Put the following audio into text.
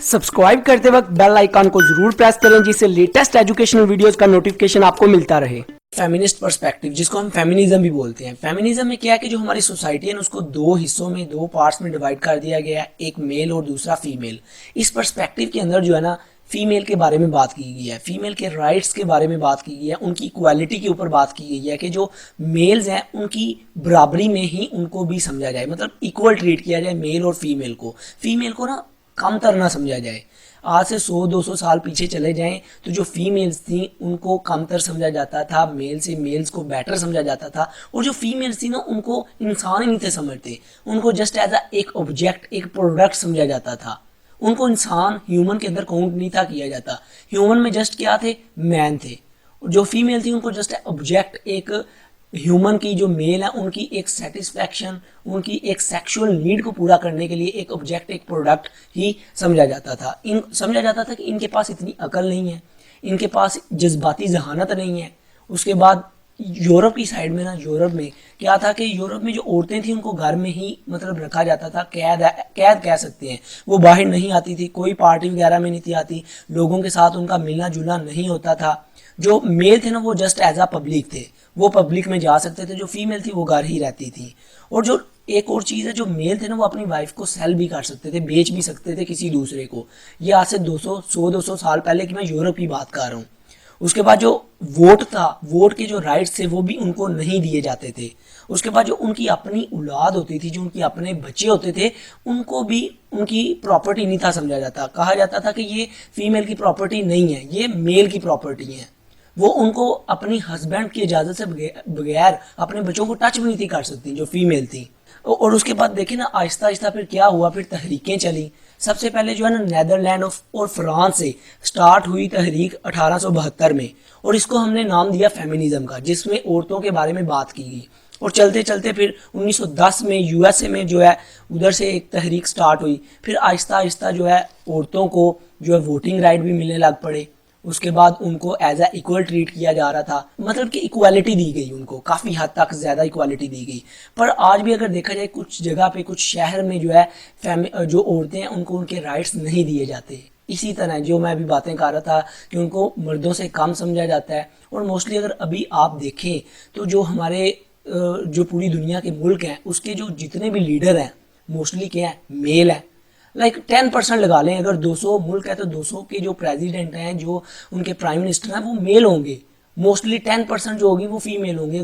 Subscribe करते वक्त bell icon को जरूर प्रेस करें जिससे लेटेस्ट एजुकेशनल वीडियोस का नोटिफिकेशन आपको मिलता रहे। फेमिनिस्ट पर्सपेक्टिव, जिसको हम फेमिनिज्म भी बोलते हैं। फेमिनिज्म में क्या है कि जो हमारी सोसाइटी है ना, उसको दो हिस्सों में, दो पार्ट्स में डिवाइड कर दिया गया है, एक मेल और दूसरा फीमेल। इस पर्सपेक्टिव के अंदर जो है ना, फीमेल के बारे में बात की गई है, फीमेल के राइट्स के बारे में बात की गई है, उनकी इक्वालिटी के ऊपर बात की गई है कि जो मेल्स हैं उनकी बराबरी में ही उनको भी समझा जाए, मतलब इक्वल ट्रीट किया जाए मेल और फीमेल को। फीमेल को ना कमतर ना समझा जाए। आज से 100-200 साल पीछे चले जाएं तो जो फीमेल्स थी उनको कमतर समझा जाता था, मेल से मेल्स को बेटर समझा जाता था, और जो फीमेल्स थी ना उनको इंसान ही नहीं थे समझते, उनको जस्ट एज अ एक ऑब्जेक्ट, एक प्रोडक्ट समझा जाता था। उनको इंसान ह्यूमन के अंदर काउंट नहीं था किया जाता। ह्यूमन में जस्ट क्या थे, मैन थे। जो फीमेल थी उनको जस्ट ऑब्जेक्ट, एक ह्यूमन की जो मेल है उनकी एक सेटिस्फैक्शन, उनकी एक सेक्सुअल नीड को पूरा करने के लिए एक ऑब्जेक्ट, एक प्रोडक्ट ही समझा जाता था। समझा जाता था कि इनके पास इतनी अकल नहीं है, इनके पास जज्बाती जहानत नहीं है। उसके बाद यूरोप की साइड में ना, यूरोप में क्या था कि यूरोप में जो औरतें थी उनको घर में ही मतलब रखा जाता था, कैद कह सकते हैं। वो बाहर नहीं आती थी, कोई पार्टी वगैरह में नहीं थी आती, लोगों के साथ उनका मिलना जुलना नहीं होता था। जो मेल थे ना वो जस्ट एज अ पब्लिक थे, वो पब्लिक में जा सकते थे। जो फीमेल थी वो घर ही रहती थी। और जो एक और चीज़ है, जो मेल थे ना वो अपनी वाइफ को सेल भी कर सकते थे, बेच भी सकते थे किसी दूसरे को। ये आज से 200 साल पहले की मैं यूरोप की बात कर रहा हूँ। उसके बाद जो वोट था, वोट के जो राइट्स थे वो भी उनको नहीं दिए जाते थे। उसके बाद जो उनकी अपनी औलाद होती थी, जो उनके अपने बच्चे होते थे, उनको भी उनकी प्रॉपर्टी नहीं था समझा जाता। कहा जाता था कि ये फीमेल की प्रॉपर्टी नहीं है, ये मेल की प्रॉपर्टी है। वो उनको अपनी हस्बैंड की इजाज़त से बगैर अपने बच्चों को टच भी नहीं थी कर सकती, जो फीमेल थी। और उसके बाद देखिए ना, आहिस्ता आहिस्ता फिर क्या हुआ, फिर तहरीकें चली। सबसे पहले जो है ना, नेदरलैंड और फ्रांस से स्टार्ट हुई तहरीक 1872 में, और इसको हमने नाम दिया फेमिनिज्म का, जिसमें औरतों के बारे में बात की गई। और चलते चलते फिर 1910 में यूएसए में जो है, उधर से एक तहरीक स्टार्ट हुई। फिर आहिस्ता आहिस्ता जो है औरतों को जो है वोटिंग राइट भी मिलने लग पड़े। उसके बाद उनको एज अ इक्वल ट्रीट किया जा रहा था, मतलब कि इक्वालिटी दी गई उनको, काफ़ी हद तक ज़्यादा इक्वालिटी दी गई। पर आज भी अगर देखा जाए कुछ जगह पे, कुछ शहर में जो है जो औरतें हैं उनको उनके राइट्स नहीं दिए जाते। इसी तरह जो मैं अभी बातें कर रहा था कि उनको मर्दों से कम समझा जाता है। और मोस्टली अगर अभी आप देखें तो जो हमारे जो पूरी दुनिया के मुल्क हैं उसके जो जितने भी लीडर हैं मोस्टली क्या है, मेल है। लाइक 10% लगा लें, अगर 200 मुल्क है तो 200 के जो प्रेसिडेंट हैं, जो उनके प्राइम मिनिस्टर हैं, वो मेल होंगे। मोस्टली 10% जो होगी वो फीमेल होंगे।